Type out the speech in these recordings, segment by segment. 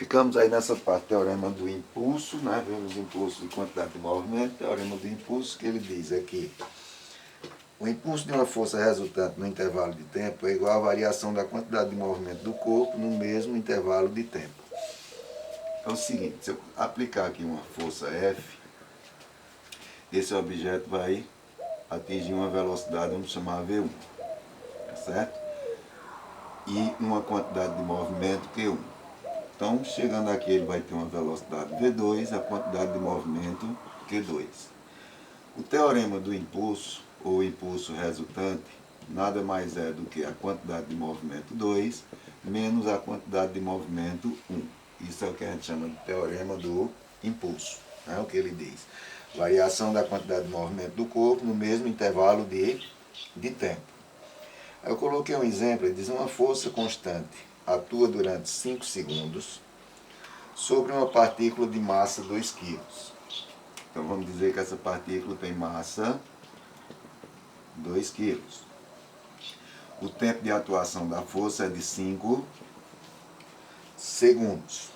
Ficamos aí nessa parte, teorema do impulso, né? Vemos impulso de quantidade de movimento, teorema do impulso, que ele diz aqui. O impulso de uma força resultante no intervalo de tempo é igual à variação da quantidade de movimento do corpo no mesmo intervalo de tempo. É o seguinte, se eu aplicar aqui uma força F, esse objeto vai atingir uma velocidade, vamos chamar V1, tá certo? E uma quantidade de movimento Q1. Então, chegando aqui, ele vai ter uma velocidade V2, a quantidade de movimento Q2. O teorema do impulso, ou impulso resultante, nada mais é do que a quantidade de movimento 2 menos a quantidade de movimento 1. Isso é o que a gente chama de teorema do impulso. É o que ele diz. Variação da quantidade de movimento do corpo no mesmo intervalo de tempo. Eu coloquei um exemplo, ele diz uma força constante atua durante 5 segundos sobre uma partícula de massa 2 kg. Então vamos dizer que essa partícula tem massa 2 kg. O tempo de atuação da força é de 5 segundos.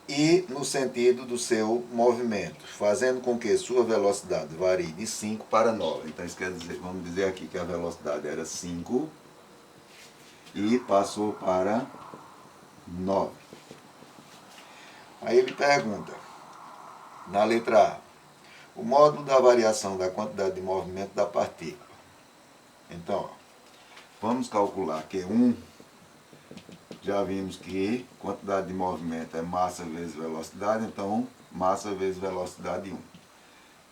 E no sentido do seu movimento, fazendo com que sua velocidade varie de 5 para 9. Então isso quer dizer, vamos dizer aqui que a velocidade era 5 e passou para 9. Aí ele pergunta, na letra A, o módulo da variação da quantidade de movimento da partícula. Então, vamos calcular Q1. Já vimos que quantidade de movimento é massa vezes velocidade, então massa vezes velocidade 1.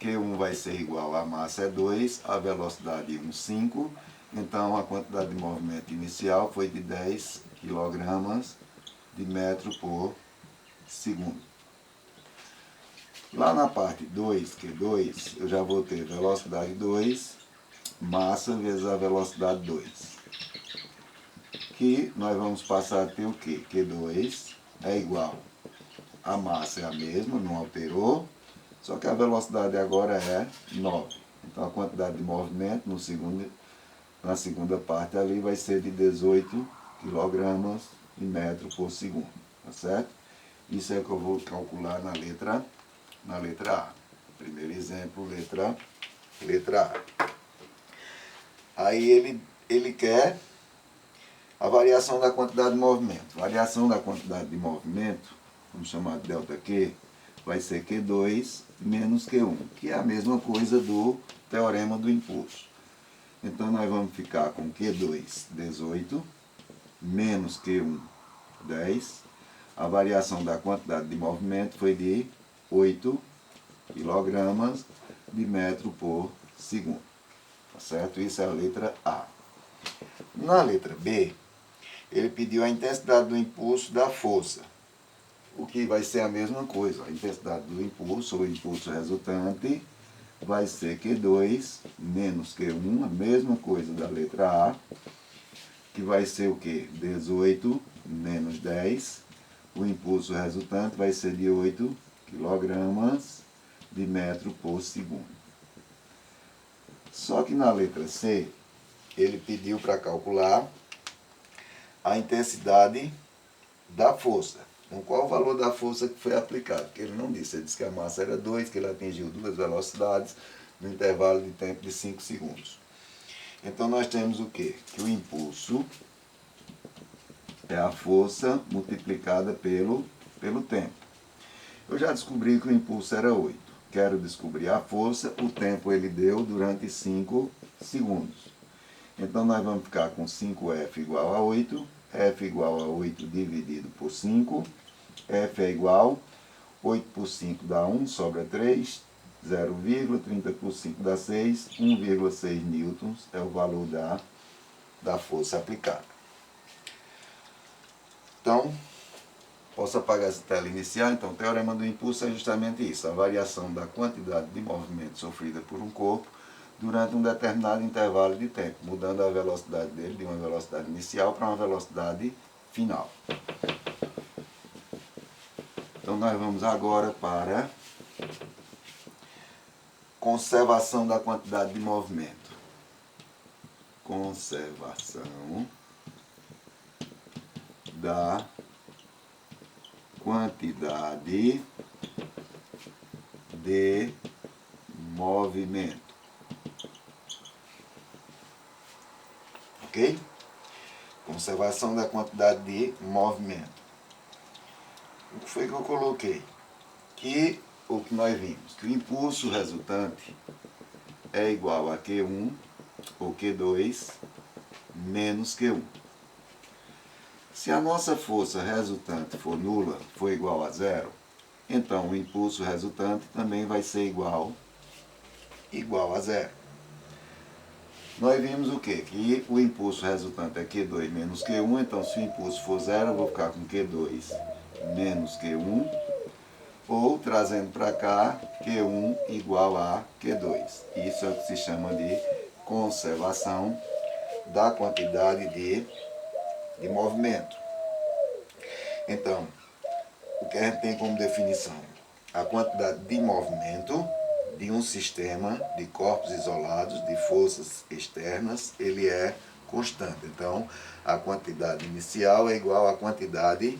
Q1 vai ser igual a massa é 2, a velocidade 1, 5. Então a quantidade de movimento inicial foi de 10 kg de metro por segundo. Lá na parte 2, Q2, eu já vou ter velocidade 2, massa vezes a velocidade 2. Que nós vamos passar a ter o quê? Q2 é igual a massa é a mesma, não alterou, só que a velocidade agora é 9. Então a quantidade de movimento na segunda parte ali vai ser de 18 kg de metro por segundo, tá certo? Isso é o que eu vou calcular na letra A. Primeiro exemplo, letra A. Aí ele quer a variação da quantidade de movimento. Variação da quantidade de movimento, vamos chamar de ΔQ, vai ser Q2 menos Q1, que é a mesma coisa do teorema do impulso. Então nós vamos ficar com Q2, 18, menos Q1, 10. A variação da quantidade de movimento foi de 8 kg de metro por segundo. Tá certo? Isso é a letra A. Na letra B, ele pediu a intensidade do impulso da força, o que vai ser a mesma coisa. A intensidade do impulso, ou impulso resultante, vai ser Q2 menos Q1, a mesma coisa da letra A, que vai ser o quê? 18 menos 10. O impulso resultante vai ser de 8 kg de metro por segundo. Só que na letra C, ele pediu para calcular a intensidade da força. Então, qual o valor da força que foi aplicado? Porque ele não disse. Ele disse que a massa era 2, que ele atingiu 2 velocidades no intervalo de tempo de 5 segundos. Então, nós temos o quê? Que o impulso é a força multiplicada pelo tempo. Eu já descobri que o impulso era 8. Quero descobrir a força, o tempo ele deu durante 5 segundos. Então nós vamos ficar com 5F igual a 8, F igual a 8 dividido por 5, F é igual, 8 por 5 dá 1, sobra 3, 0,30 por 5 dá 6, 1,6 newtons é o valor da força aplicada. Então, posso apagar essa tela inicial. Então, o teorema do impulso é justamente isso, a variação da quantidade de movimento sofrida por um corpo durante um determinado intervalo de tempo, mudando a velocidade dele de uma velocidade inicial para uma velocidade final. Então, nós vamos agora para conservação da quantidade de movimento. Conservação da quantidade de movimento. Ok? Conservação da quantidade de movimento. O que foi que eu coloquei? Que o que nós vimos? Que o impulso resultante é igual a Q1 ou Q2 menos Q1. Se a nossa força resultante for nula, for igual a zero, então o impulso resultante também vai ser igual a zero. Nós vimos o quê? Que o impulso resultante é Q2 menos Q1, então se o impulso for zero, eu vou ficar com Q2 menos Q1, ou trazendo para cá, Q1 igual a Q2. Isso é o que se chama de conservação da quantidade de movimento. Então, o que a gente tem como definição? A quantidade de movimento de um sistema de corpos isolados, de forças externas, ele é constante. Então, a quantidade inicial é igual à quantidade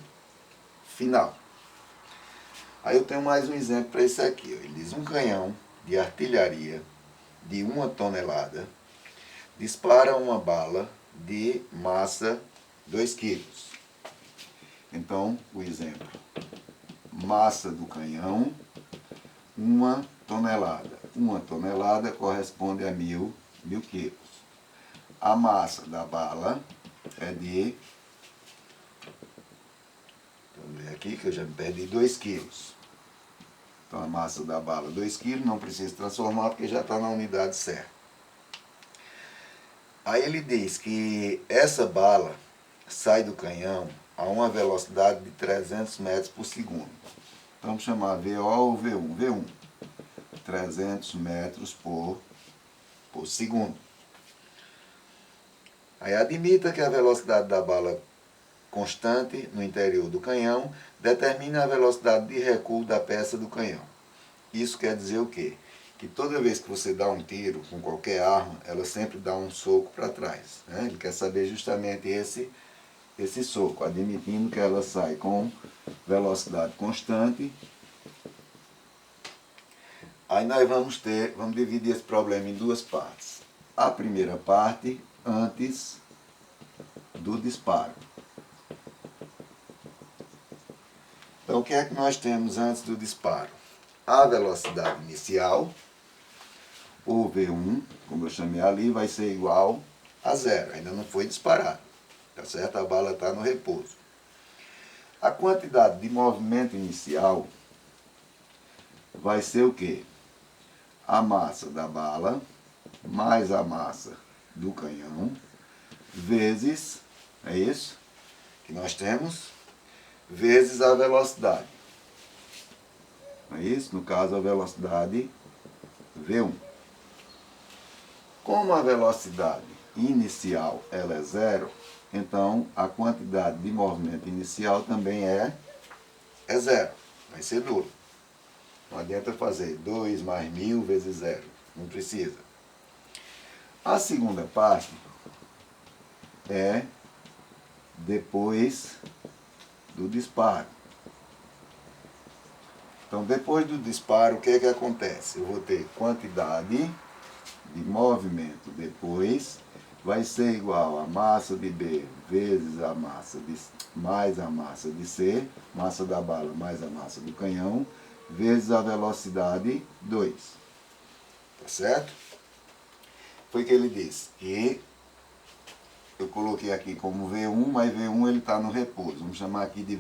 final. Aí eu tenho mais um exemplo para isso aqui. Ele diz: um canhão de artilharia de 1 tonelada dispara uma bala de massa 2 kg. Então, o exemplo: massa do canhão, 1 tonelada. 1 tonelada corresponde a 1.000 quilos. A massa da bala é de, vamos ver aqui que eu já me perdi, 2 quilos. Então a massa da bala 2 kg, não precisa transformar porque já está na unidade certa. Aí ele diz que essa bala sai do canhão a uma velocidade de 300 metros por segundo. Então vamos chamar VO ou V1. V1, 300 metros por segundo. Aí admita que a velocidade da bala constante no interior do canhão determina a velocidade de recuo da peça do canhão. Isso quer dizer o quê? Que toda vez que você dá um tiro com qualquer arma, ela sempre dá um soco para trás. Né? Ele quer saber justamente esse soco, admitindo que ela sai com velocidade constante. Aí nós vamos dividir esse problema em duas partes. A primeira parte, antes do disparo. Então, o que é que nós temos antes do disparo? A velocidade inicial, ou V1, como eu chamei ali, vai ser igual a zero. Ainda não foi disparado. Tá certo? A bala está no repouso. A quantidade de movimento inicial vai ser o quê? A massa da bala mais a massa do canhão vezes, é isso que nós temos, vezes a velocidade. É isso? No caso, a velocidade V1. Como a velocidade inicial ela é zero, então a quantidade de movimento inicial também é zero. Vai ser nulo. Não adianta fazer 2 mais 1.000 vezes zero. Não precisa. A segunda parte é depois do disparo. Então, depois do disparo, o que é que acontece? Eu vou ter quantidade de movimento depois, vai ser igual a massa de B vezes a massa de mais a massa de C, massa da bala mais a massa do canhão, vezes a velocidade 2. Tá certo? Foi que ele disse que eu coloquei aqui como V1, mas V1 ele está no repouso. Vamos chamar aqui de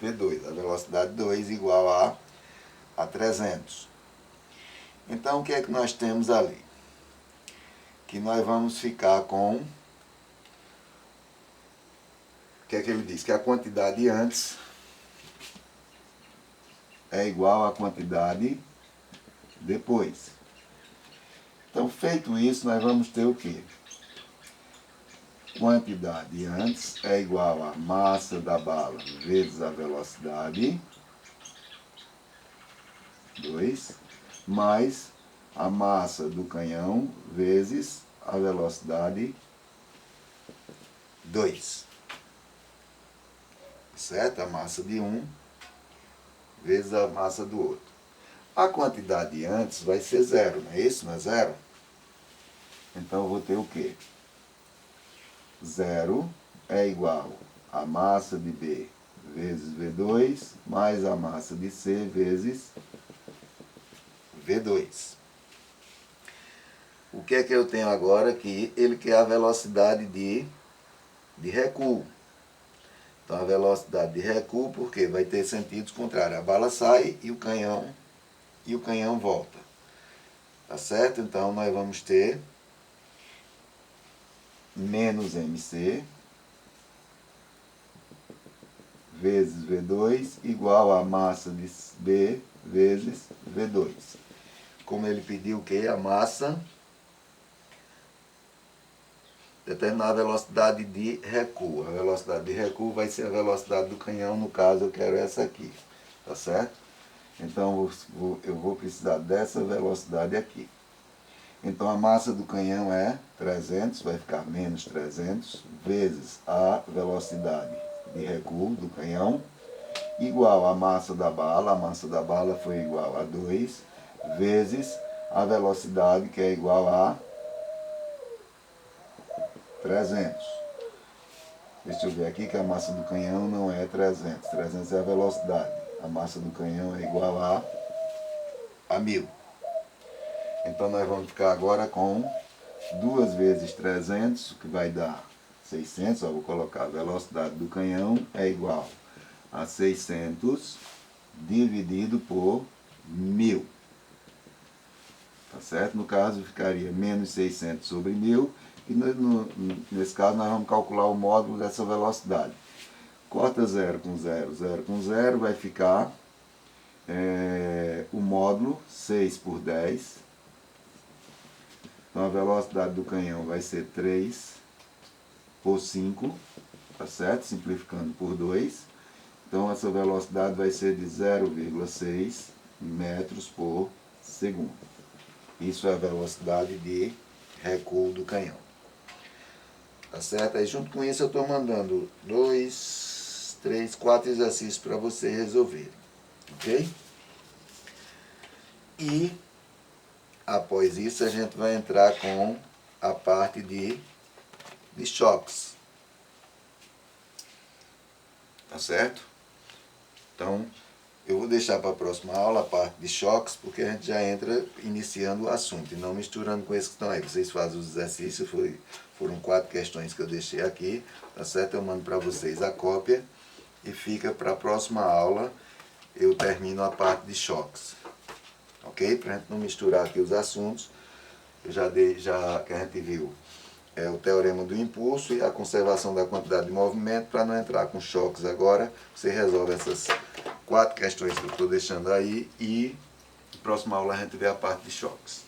V2, a velocidade 2 igual a 300. Então, o que é que nós temos ali? Que nós vamos ficar com... O que é que ele diz? Que a quantidade antes é igual à quantidade depois. Então, feito isso, nós vamos ter o quê? Quantidade antes é igual a massa da bala vezes a velocidade 2, mais a massa do canhão vezes a velocidade 2. Certo? A massa de 1 vezes a massa do outro. A quantidade antes vai ser zero, não é isso? Não é zero? Então eu vou ter o quê? 0 é igual a massa de B vezes V2 mais a massa de C vezes V2. O que é que eu tenho agora aqui? Ele quer a velocidade de recuo. Então a velocidade de recuo, porque vai ter sentidos contrários. A bala sai e o canhão volta. Tá certo? Então nós vamos ter menos MC vezes V2 igual a massa de B vezes V2. Como ele pediu o quê? A massa, determinar a velocidade de recuo. A velocidade de recuo vai ser a velocidade do canhão, no caso eu quero essa aqui, tá certo? Então eu vou precisar dessa velocidade aqui. Então a massa do canhão é 300, vai ficar menos 300, vezes a velocidade de recuo do canhão, igual a massa da bala foi igual a 2, vezes a velocidade, que é igual a 300. Deixa eu ver aqui que a massa do canhão não é 300, 300 é a velocidade, a massa do canhão é igual a 1000. Então nós vamos ficar agora com 2 vezes 300, que vai dar 600, vou colocar a velocidade do canhão é igual a 600 dividido por 1000. Tá certo? No caso ficaria menos 600 sobre 1000, e nesse caso nós vamos calcular o módulo dessa velocidade. Corta 0 com 0, 0 com 0, vai ficar o módulo 6 por 10. Então a velocidade do canhão vai ser 3 por 5, tá certo? Simplificando por 2. Então essa velocidade vai ser de 0,6 metros por segundo. Isso é a velocidade de recuo do canhão. Tá certo? Aí junto com isso eu estou mandando 2, 3, 4 exercícios para você resolver. Ok? E após isso a gente vai entrar com a parte de choques. Tá certo? Então, eu vou deixar para a próxima aula a parte de choques, porque a gente já entra iniciando o assunto e não misturando com esses que estão aí. Vocês fazem os exercícios, foram 4 questões que eu deixei aqui, tá certo? Eu mando para vocês a cópia e fica para a próxima aula, eu termino a parte de choques. Ok? Para a gente não misturar aqui os assuntos, eu já que a gente viu o teorema do impulso e a conservação da quantidade de movimento. Para não entrar com choques agora, você resolve essas 4 questões que eu estou deixando aí e na próxima aula a gente vê a parte de choques.